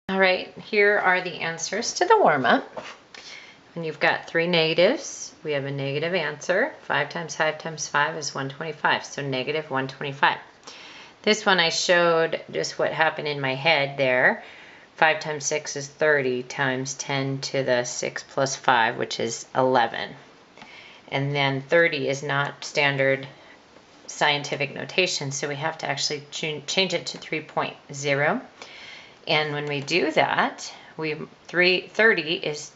All right, here are the answers to the warm-up. And you've got three negatives. We have a negative answer. 5 times 5 times 5 is 125, so negative 125. This one I showed just what happened in my head there. 5 times 6 is 30 times 10 to the 6 plus 5, which is 11. And then 30 is not standard scientific notation, so we have to actually change it to 3.0. And when we do that, 30 is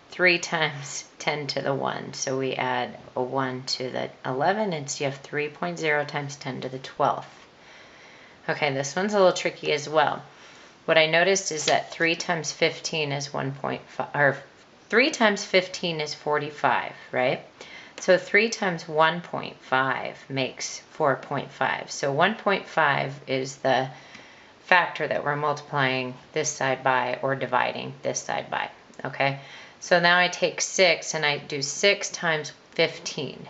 3 times 10 to the 1. So we add a 1 to the 11, and so you have 3.0 times 10 to the 12th. Okay, this one's a little tricky as well. What I noticed is that 3 times 15 is 1.5, or 3 times 15 is 45, right? So 3 times 1.5 makes 4.5. So 1.5 is the factor that we're multiplying this side by or dividing this side by, okay? So now I take 6 and I do 6 times 15.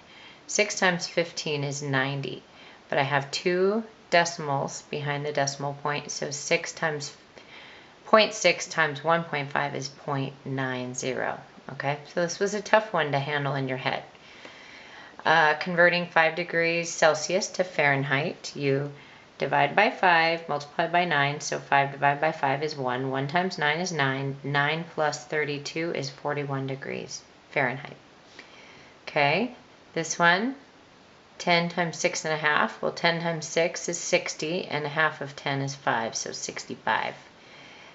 6 times 15 is 90, but I have 2 decimals behind the decimal point, so 6 times 0.6 times 1.5 is 0.90, okay? So this was a tough one to handle in your head. Converting 5 degrees Celsius to Fahrenheit, you divide by 5, multiply by 9, so 5 divided by 5 is 1. 1 times 9 is 9. 9 plus 32 is 41 degrees Fahrenheit. Okay, this one, 10 times 6.5. Well, 10 times 6 is 60, and a half of 10 is 5, so 65.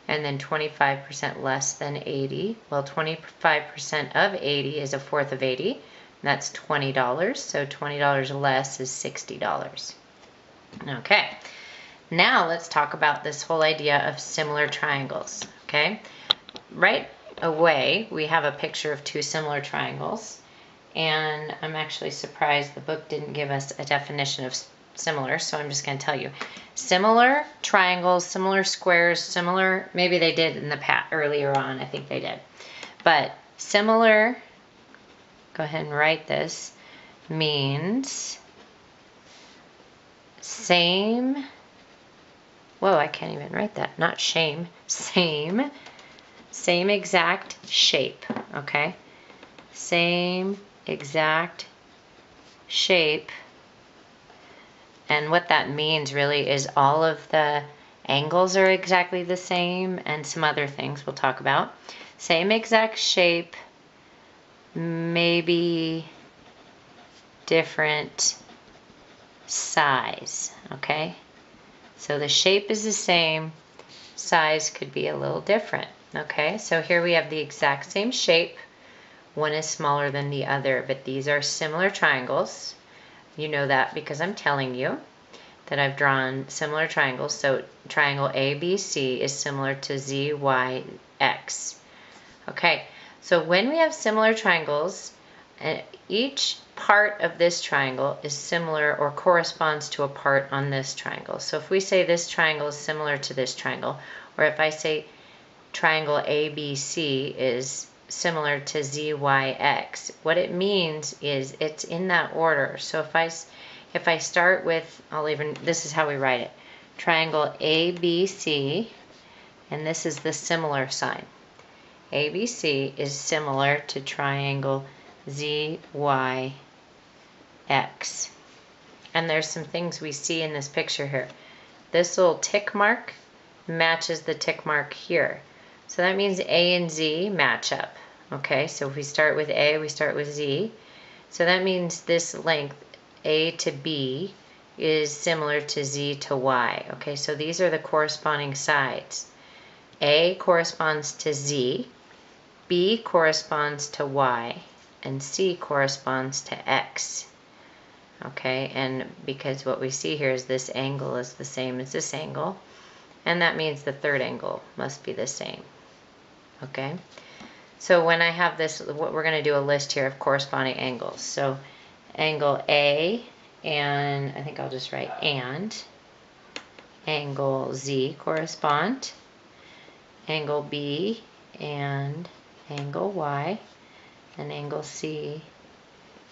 And then 25% less than 80. Well, 25% of 80 is a fourth of 80. And that's $20, so $20 less is $60. Okay, now let's talk about this whole idea of similar triangles, okay? Right away, we have a picture of two similar triangles, and I'm actually surprised the book didn't give us a definition of similar, so I'm just going to tell you. Similar triangles, similar squares, similar, maybe they did in the past, earlier on, I think they did. But similar, go ahead and write this, means same, whoa, I can't even write that, not shame, same exact shape, okay? Same exact shape. And what that means really is all of the angles are exactly the same and some other things we'll talk about. Same exact shape, maybe different size, okay? So the shape is the same, size could be a little different, okay? So here we have the exact same shape. One is smaller than the other, but these are similar triangles. You know that because I'm telling you that I've drawn similar triangles. So triangle ABC is similar to ZYX. Okay, so when we have similar triangles, each part of this triangle is similar or corresponds to a part on this triangle. So if we say this triangle is similar to this triangle, or if I say triangle ABC is similar to ZYX, what it means is it's in that order. So if I start with, this is how we write it, triangle ABC, and this is the similar sign. ABC is similar to triangle ZYX. And there's some things we see in this picture here. This little tick mark matches the tick mark here. So that means A and Z match up. Okay, so if we start with A, we start with Z. So that means this length, A to B, is similar to Z to Y. Okay, so these are the corresponding sides. A corresponds to Z, B corresponds to Y, and C corresponds to X. Okay, and because what we see here is this angle is the same as this angle, and that means the third angle must be the same. Okay, so when I have this, what we're going to do a list here of corresponding angles. So angle A, and I think I'll just write and, angle Z correspond, angle B and angle Y, and angle C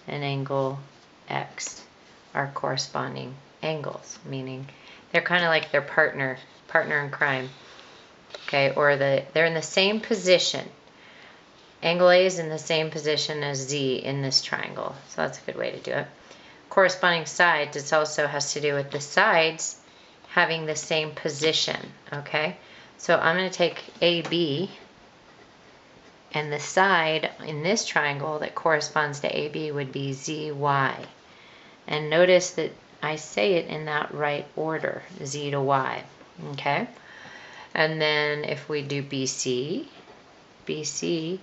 and angle X are corresponding angles, meaning they're kind of like their partner in crime. okay, or they're in the same position. Angle A is in the same position as Z in this triangle, so that's a good way to do it. Corresponding sides, it also has to do with the sides having the same position, okay? So I'm going to take AB, and the side in this triangle that corresponds to AB would be ZY. And notice that I say it in that right order, Z to Y, okay? And then if we do BC, BC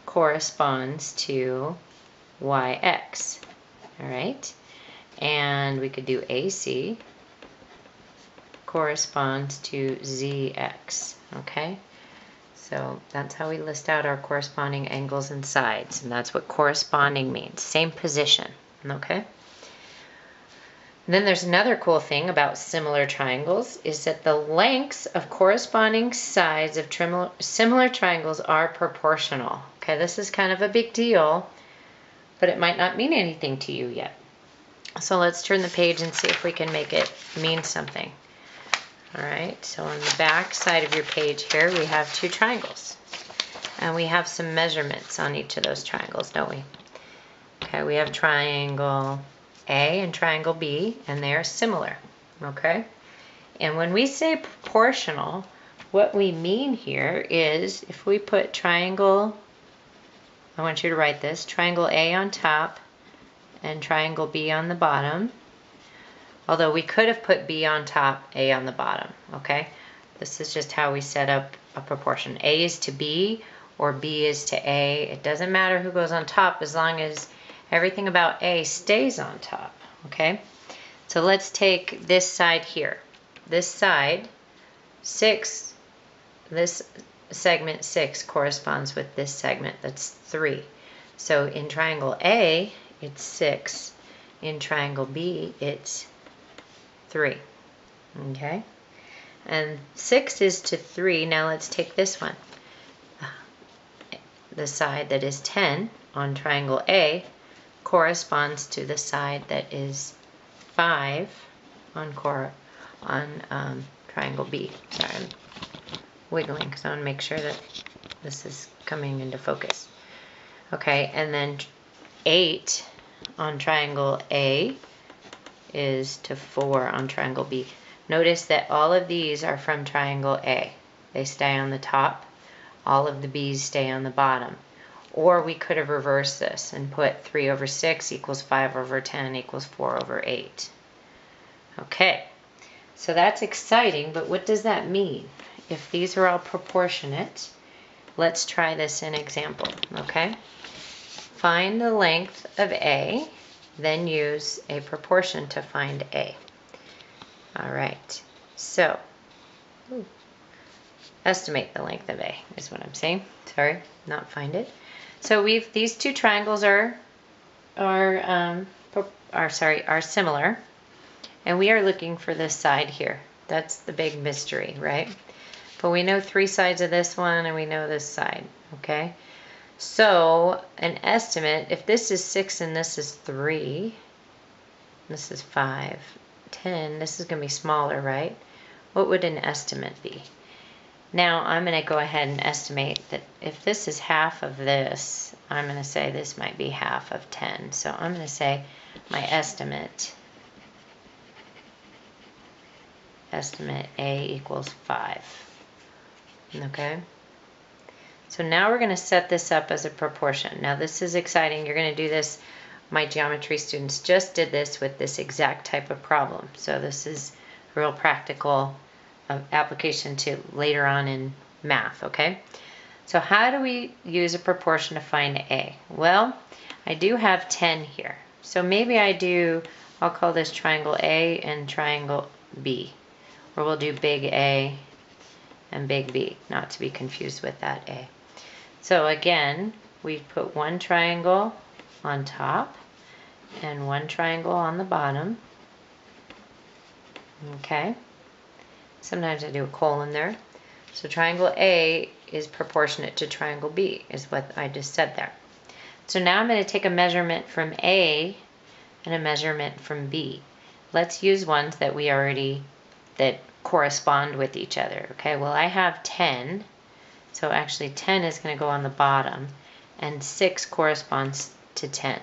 corresponds to YX, all right? And we could do AC, corresponds to ZX, okay? So that's how we list out our corresponding angles and sides, and that's what corresponding means, same position, okay? And then there's another cool thing about similar triangles is that the lengths of corresponding sides of similar triangles are proportional. Okay, this is kind of a big deal, but it might not mean anything to you yet. So let's turn the page and see if we can make it mean something. All right, so on the back side of your page here, we have two triangles. And we have some measurements on each of those triangles, don't we? Okay, we have triangle A and triangle B, and they are similar, okay? And when we say proportional, what we mean here is if we put triangle, I want you to write this, triangle A on top and triangle B on the bottom, although we could have put B on top, A on the bottom, okay? This is just how we set up a proportion. A is to B or B is to A. It doesn't matter who goes on top as long as everything about A stays on top, okay? So let's take this side here. This side, 6, this segment 6 corresponds with this segment, that's 3. So in triangle A, it's 6. In triangle B, it's 3, okay? And 6 is to 3. Now let's take this one. The side that is 10 on triangle A corresponds to the side that is 5 on triangle B. Sorry, I'm wiggling because I want to make sure that this is coming into focus. Okay, and then 8 on triangle A is to 4 on triangle B. Notice that all of these are from triangle A. They stay on the top. All of the B's stay on the bottom. Or we could have reversed this and put 3 over 6 equals 5 over 10 equals 4 over 8. Okay, so that's exciting, but what does that mean? If these are all proportionate, let's try this in example, okay? Find the length of A, then use a proportion to find A. All right, so estimate the length of A is what I'm saying. Sorry, not find it. So these two triangles are similar, and we are looking for this side here. That's the big mystery, right? But we know 3 sides of this one, and we know this side, okay? So an estimate, if this is 6 and this is 3, this is 5, 10, this is going to be smaller, right? What would an estimate be? Now I'm going to go ahead and estimate that if this is half of this, I'm going to say this might be half of 10. So I'm going to say my estimate A equals 5. Okay? So now we're going to set this up as a proportion. Now this is exciting. You're going to do this. My geometry students just did this with this exact type of problem. So this is a real practical application to later on in math, okay? So how do we use a proportion to find A? Well, I do have 10 here. So maybe I'll call this triangle A and triangle B. Or we'll do big A and big B, not to be confused with that A. So again, we've put one triangle on top and one triangle on the bottom. Okay. Sometimes I do a colon there. So triangle A is proportionate to triangle B, is what I just said there. So now I'm going to take a measurement from A and a measurement from B. Let's use ones that we already that correspond with each other. Okay, well, I have 10, so actually 10 is going to go on the bottom, and 6 corresponds to 10.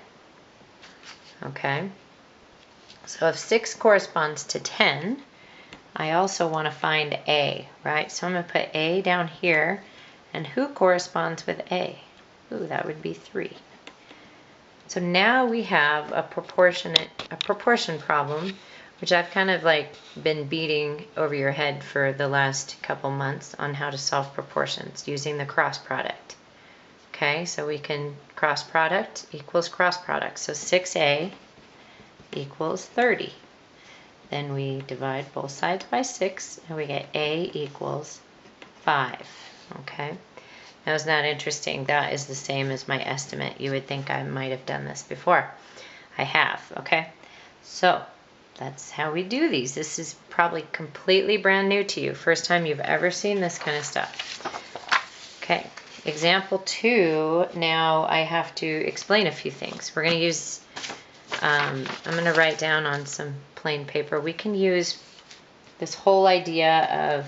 Okay, so if 6 corresponds to 10, I also want to find A, right? So I'm going to put A down here, and who corresponds with A? Ooh, that would be 3. So now we have a proportion problem, which I've kind of like been beating over your head for the last couple months on how to solve proportions using the cross product. Okay, so we can cross product equals cross product. So 6A equals 30. Then we divide both sides by 6, and we get A equals 5. Okay. Now, isn't that interesting? That is the same as my estimate. You would think I might have done this before. I have, okay? So, that's how we do these. This is probably completely brand new to you. First time you've ever seen this kind of stuff. Okay, example 2. Now, I have to explain a few things. We're going to use, I'm going to write down on some plain paper. We can use this whole idea of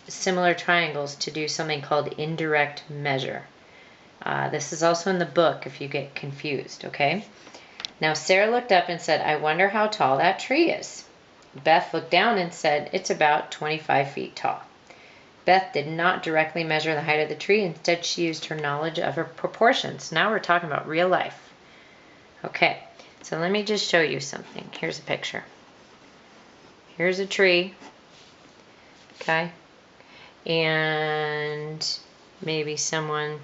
similar triangles to do something called indirect measure. This is also in the book if you get confused, okay? Now, Sarah looked up and said, I wonder how tall that tree is. Beth looked down and said, it's about 25 feet tall. Beth did not directly measure the height of the tree. Instead, she used her knowledge of her proportions. Now we're talking about real life. Okay, so let me just show you something. Here's a picture. Here's a tree, okay? And maybe someone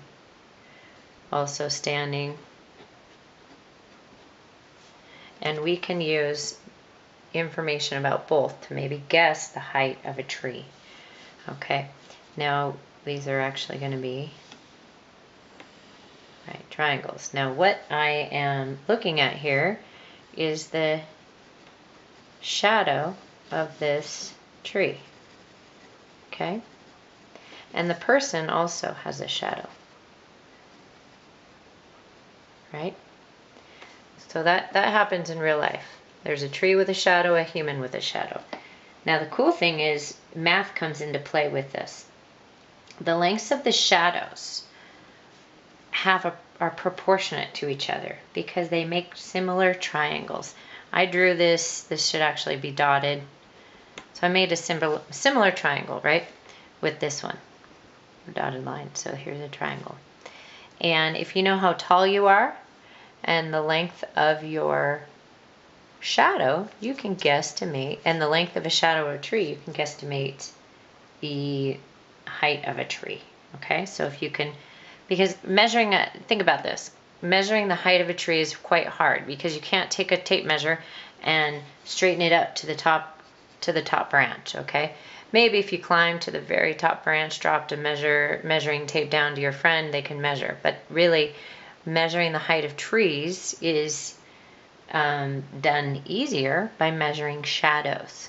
also standing. And we can use information about both to maybe guess the height of a tree. Okay, now these are actually going to be triangles. Now what I am looking at here is the shadow of this tree. Okay? And the person also has a shadow. Right? So that happens in real life. There's a tree with a shadow, a human with a shadow. Now the cool thing is math comes into play with this. The lengths of the shadows are proportionate to each other because they make similar triangles. I drew this. This should actually be dotted. So I made a similar triangle, right, with this one, dotted line. So here's a triangle. And if you know how tall you are and the length of your shadow, you can guesstimate, and the length of a shadow of a tree, you can guesstimate the height of a tree. Okay, so if you can, because measuring think about this, measuring the height of a tree is quite hard because you can't take a tape measure and straighten it up to the top branch. Okay, maybe if you climb to the very top branch, dropped a measuring tape down to your friend, they can measure. But really, measuring the height of trees is done easier by measuring shadows.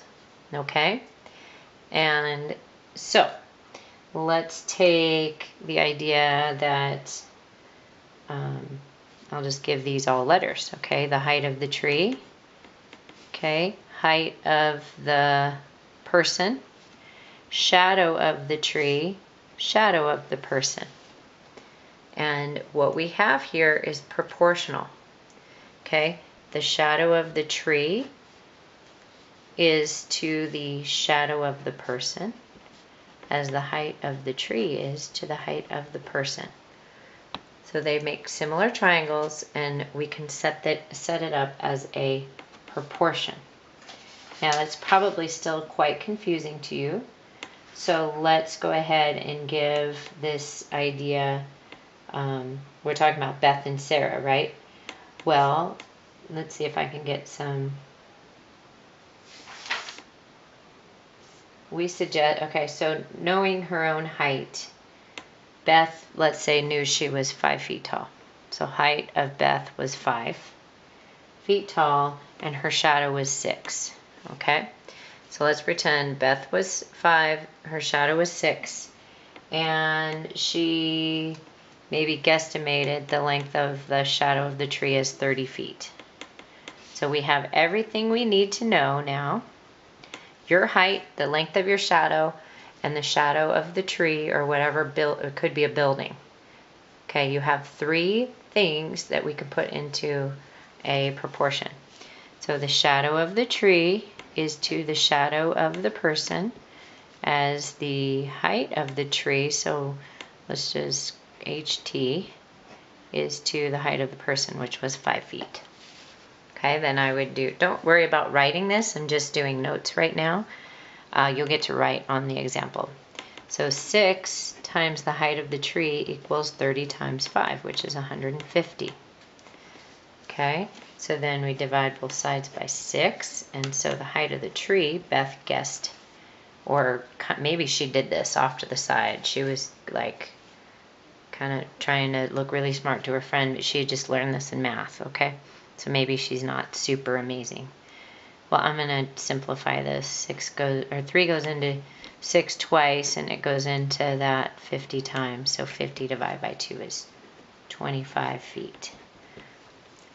Okay, and so let's take the idea that I'll just give these all letters. Okay, the height of the tree. Okay, height of the person, shadow of the tree, shadow of the person. And what we have here is proportional. Okay, the shadow of the tree is to the shadow of the person, as the height of the tree is to the height of the person. So they make similar triangles, and we can set it up as a proportion. Now that's probably still quite confusing to you. So let's go ahead and give this idea, we're talking about Beth and Sarah, right? Well, let's see if I can get some. We suggest, okay, so knowing her own height, Beth, let's say, knew she was 5 feet tall. So height of Beth was 5 feet tall, and her shadow was 6. Okay, so let's pretend Beth was 5, her shadow was 6, and she maybe guesstimated the length of the shadow of the tree as 30 feet. So we have everything we need to know now. your height, the length of your shadow, and the shadow of the tree or whatever, it could be a building. Okay, you have 3 things that we could put into a proportion. So the shadow of the tree is to the shadow of the person as the height of the tree. So let's just HT is to the height of the person, which was 5 feet. Okay, then I would do, don't worry about writing this, I'm just doing notes right now. You'll get to write on the example. So 6 times the height of the tree equals 30 times 5, which is 150. Okay, so then we divide both sides by 6, and so the height of the tree, Beth guessed, or maybe she did this off to the side. She was like kind of trying to look really smart to her friend, but she had just learned this in math, okay? So maybe she's not super amazing. Well, I'm going to simplify this. 3 goes into 6 twice, and it goes into that 50 times. So 50 divided by 2 is 25 feet.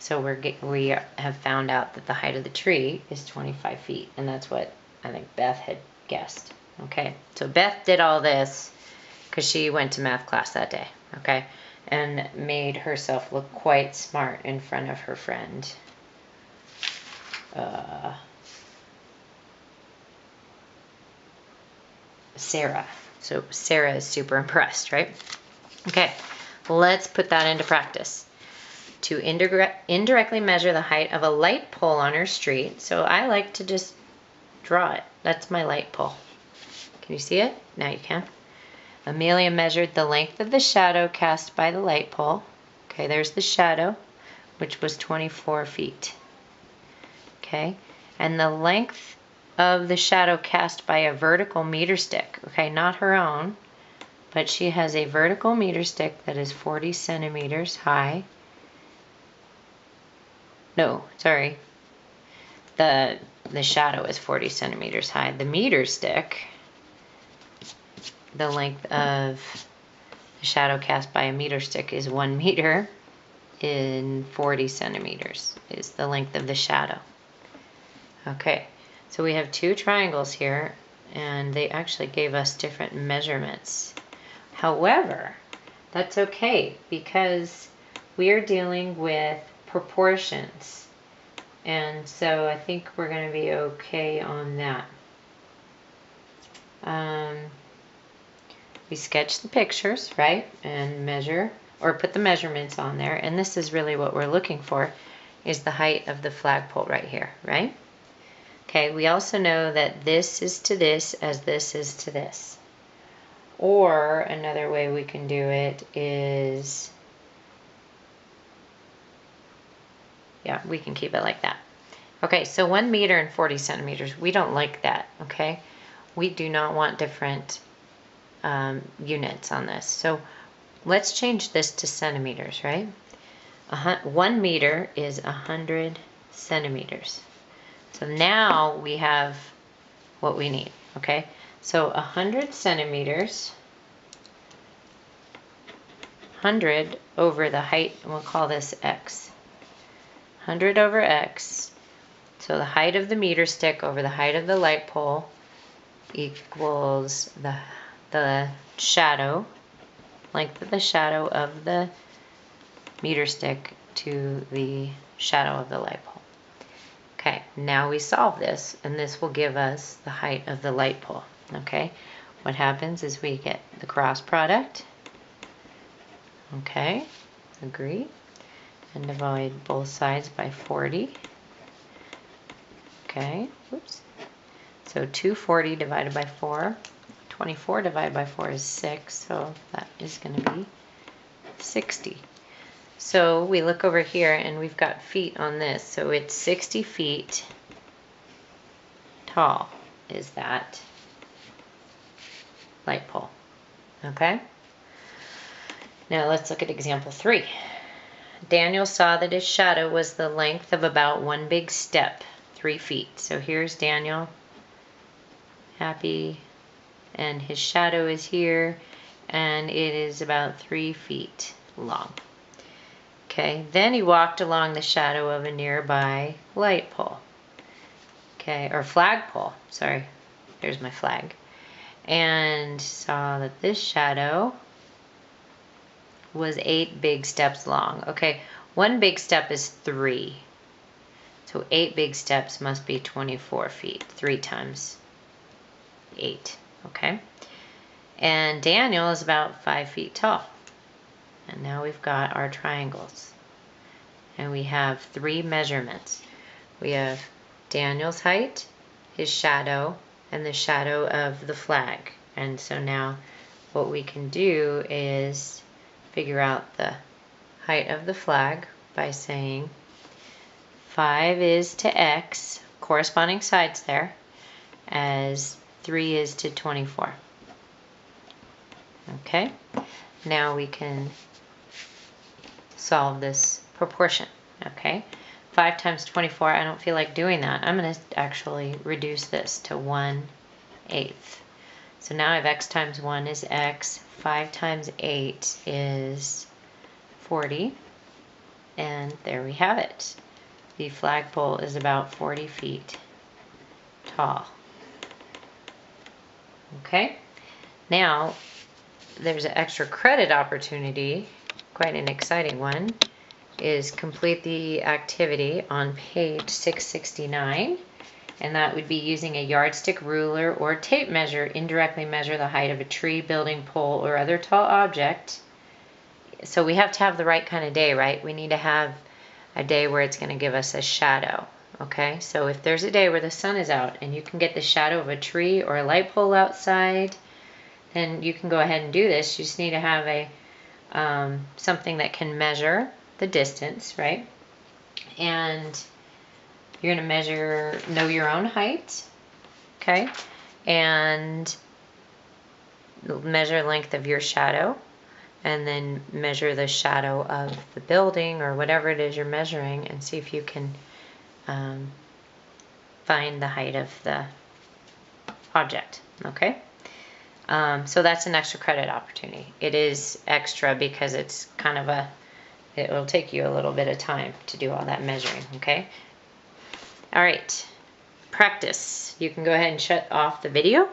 So we have found out that the height of the tree is 25 feet, and that's what I think Beth had guessed. Okay, so Beth did all this because she went to math class that day, okay, and made herself look quite smart in front of her friend. Sarah. So Sarah is super impressed, right? Okay, let's put that into practice. To indirectly measure the height of a light pole on her street. So I like to just draw it. That's my light pole. Can you see it? Now you can. Amelia measured the length of the shadow cast by the light pole. Okay, there's the shadow, which was 24 feet. Okay, and the length of the shadow cast by a vertical meter stick. Okay, not her own, but she has a vertical meter stick that is 40 centimeters high. No, sorry. The shadow is 40 centimeters high. The meter stick, the length of the shadow cast by a meter stick is 1 meter, in 40 centimeters is the length of the shadow. Okay, so we have 2 triangles here, and they actually gave us different measurements. However, that's okay because we are dealing with proportions, and so I think we're going to be okay on that. We sketch the pictures, right, and measure or put the measurements on there, and this is really what we're looking for, is the height of the flagpole right here, right? Okay, we also know that this is to this as this is to this. Or another way we can do it is, yeah, we can keep it like that. Okay, so 1 meter and 40 centimeters, we don't like that, okay? We do not want different units on this. So let's change this to centimeters, right? 1 meter is 100 centimeters. So now we have what we need, okay? So 100 centimeters, 100 over the height, and we'll call this x. 100 over x, so the height of the meter stick over the height of the light pole equals the shadow, length of the shadow of the meter stick to the shadow of the light pole. Okay, now we solve this, and this will give us the height of the light pole. Okay, what happens is we get the cross product. Okay, agree. And divide both sides by 40. Okay, oops. So 240 divided by 4. 24 divided by 4 is 6, so that is going to be 60. So we look over here and we've got feet on this, so it's 60 feet tall is that light pole. Okay? Now let's look at example 3. Daniel saw that his shadow was the length of about 1 big step, 3 feet. So here's Daniel, happy, and his shadow is here, and it is about 3 feet long. Okay, then he walked along the shadow of a nearby light pole. Okay, or flagpole, sorry. there's my flag, and saw that this shadow was 8 big steps long. Okay, 1 big step is 3. So 8 big steps must be 24 feet. 3 times 8, okay? And Daniel is about 5 feet tall. And now we've got our triangles. And we have 3 measurements. We have Daniel's height, his shadow, and the shadow of the flag. And so now what we can do is figure out the height of the flag by saying 5 is to x, corresponding sides there, as 3 is to 24. Okay, now we can solve this proportion. Okay, 5 times 24, I don't feel like doing that. I'm going to actually reduce this to 1/8. So now I have x times 1 is x, 5 times 8 is 40, and there we have it. The flagpole is about 40 feet tall. Okay, now there's an extra credit opportunity, quite an exciting one, is complete the activity on page 669, and that would be using a yardstick, ruler, or tape measure, indirectly measure the height of a tree, building, pole, or other tall object. So we have to have the right kind of day, right? We need to have a day where it's going to give us a shadow. Okay, so if there's a day where the sun is out and you can get the shadow of a tree or a light pole outside, then you can go ahead and do this. You just need to have a something that can measure the distance, right? And you're going to know your own height, okay? And measure length of your shadow, and then measure the shadow of the building or whatever it is you're measuring, and see if you can find the height of the object, okay? So that's an extra credit opportunity. It is extra because it's kind of it will take you a little bit of time to do all that measuring, okay? All right, practice. You can go ahead and shut off the video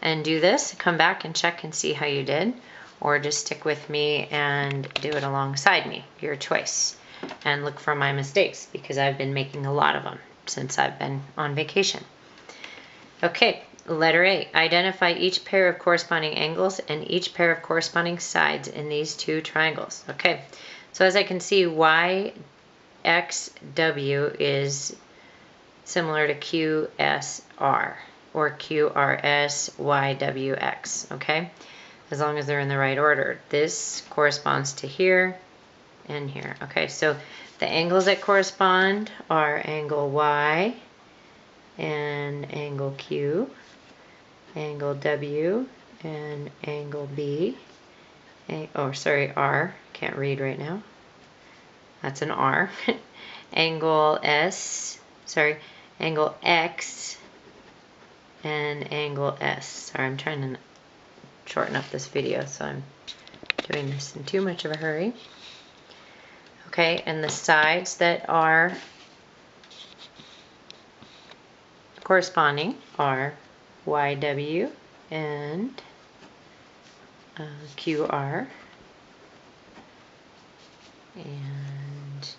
and do this. Come back and check and see how you did, or just stick with me and do it alongside me, your choice. And look for my mistakes because I've been making a lot of them since I've been on vacation. Okay, letter A. Identify each pair of corresponding angles and each pair of corresponding sides in these 2 triangles. Okay, so as I can see, YXW is similar to QSR or QRSYWX, okay? As long as they're in the right order. This corresponds to here and here. Okay, so the angles that correspond are angle Y and angle Q, angle W and angle B. R. Can't read right now. That's an R. Angle X and angle S. Sorry, I'm trying to shorten up this video, so I'm doing this in too much of a hurry. Okay, and the sides that are corresponding are YW and QR and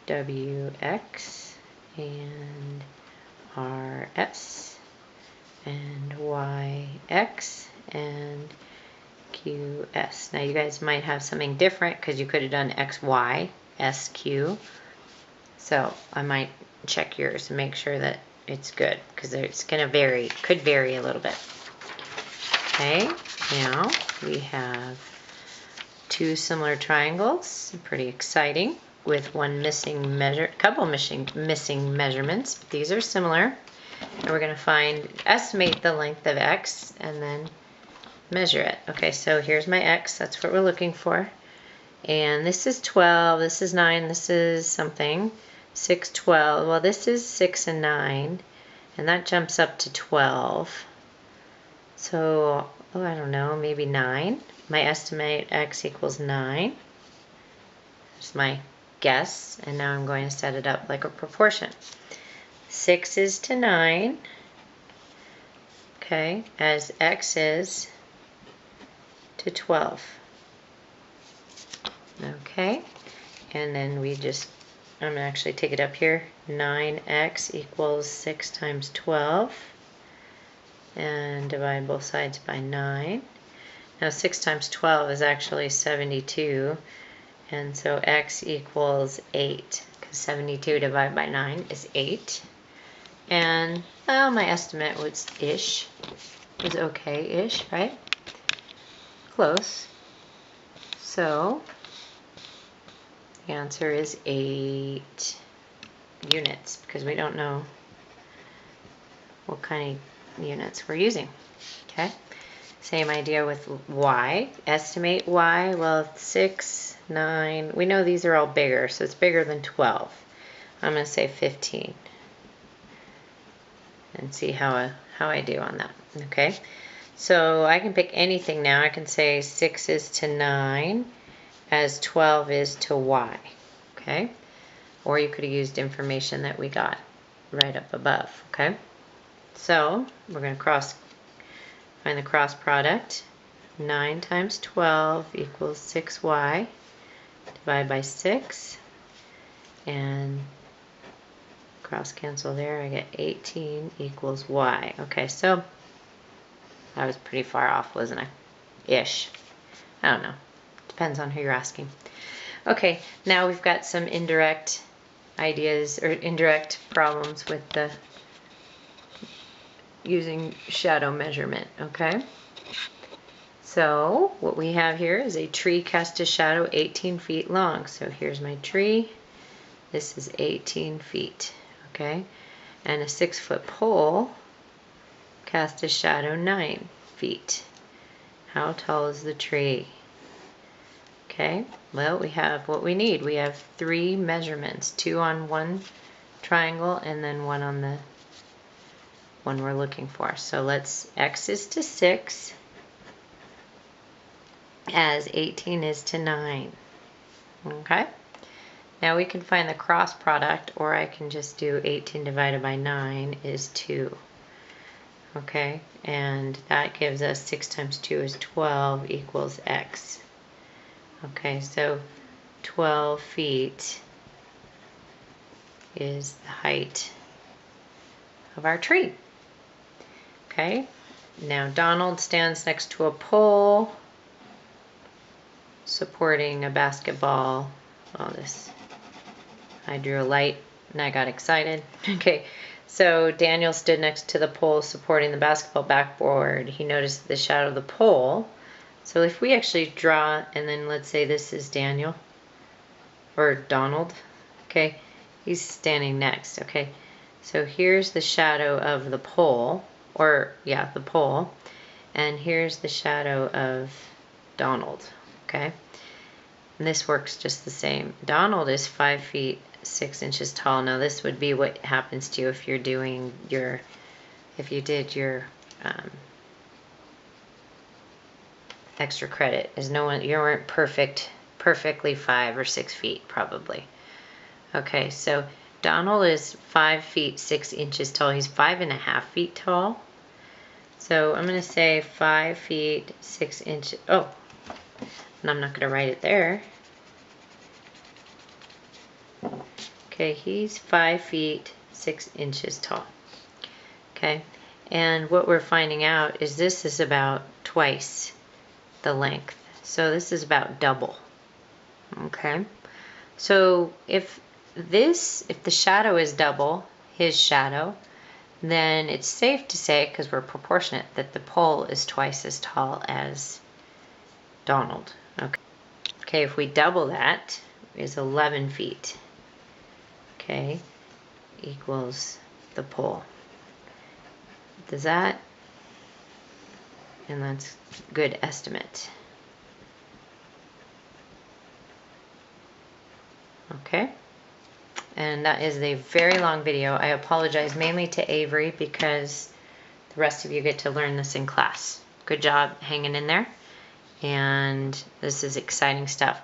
WX and RS and YX and QS. Now you guys might have something different because you could have done XY, SQ. So I might check yours and make sure that it's good because it's going to vary, could vary a little bit. Okay, now we have 2 similar triangles, pretty exciting, with one missing measure, couple missing measurements, but these are similar. And we're going to estimate the length of X and then measure it. Okay, so here's my X, that's what we're looking for. And this is 12, this is 9, this is something, 6, 12. Well, this is 6 and 9, and that jumps up to 12. So, I don't know, maybe 9. My estimate X equals 9. That's my guess, and now I'm going to set it up like a proportion. 6 is to 9. okay, as x is to 12. Okay, and then I'm going to actually take it up here. 9x equals 6 times 12, and divide both sides by 9. Now 6 times 12 is actually 72, and so x equals 8, because 72 divided by 9 is 8. And well, my estimate was okay-ish, right? Close. So the answer is 8 units, because we don't know what kind of units we're using. Okay. Same idea with y. Estimate y. Well, 6, 9. We know these are all bigger, so it's bigger than 12. I'm going to say 15. And see how I do on that. Okay. So I can pick anything now. I can say 6 is to 9 as 12 is to y. Okay. Or you could have used information that we got right up above. Okay. So we're going to find the cross product. 9 times 12 equals 6y. Divide by 6. And cross cancel there. I get 18 equals y. Okay, so I was pretty far off, wasn't I? Ish. I don't know. Depends on who you're asking. Okay, now we've got some indirect ideas or indirect problems with the using shadow measurement. Okay. So what we have here is a tree cast a shadow 18 feet long. So here's my tree. This is 18 feet. Okay. And a 6-foot pole cast a shadow 9 feet. How tall is the tree? Okay. Well, we have what we need. We have 3 measurements. 2 on one triangle and then 1 on the one we're looking for. So x is to 6 as 18 is to 9. Okay. Now we can find the cross product, or I can just do 18 divided by 9 is 2. Okay, and that gives us 6 times 2 is 12 equals x. Okay, so 12 feet is the height of our tree. Okay, now Donald stands next to a pole supporting a basketball. I drew a light and I got excited. Okay, so Daniel stood next to the pole supporting the basketball backboard. He noticed the shadow of the pole. So if we actually draw, and then let's say this is Daniel or Donald. Okay, he's standing next. Okay, so here's the shadow of the pole, the pole, and here's the shadow of Donald. Okay, and this works just the same. Donald is 5 feet 6 inches tall. Now this would be what happens to you if you're doing if you did your extra credit. You weren't perfectly 5 or 6 feet probably. Okay, so Donald is 5 feet 6 inches tall. He's 5.5 feet tall. So I'm going to say 5 feet 6 inches. Oh, and I'm not going to write it there. Okay, he's 5 feet 6 inches tall. Okay, and what we're finding out is this is about twice the length. So this is about double. Okay, so if the shadow is double his shadow, then it's safe to say, because we're proportionate, that the pole is twice as tall as Donald. Okay, if we double that, is 11 feet. Okay, equals the pole. Does that? And that's a good estimate. Okay, and that is a very long video. I apologize mainly to Avery because the rest of you get to learn this in class. Good job hanging in there, and this is exciting stuff.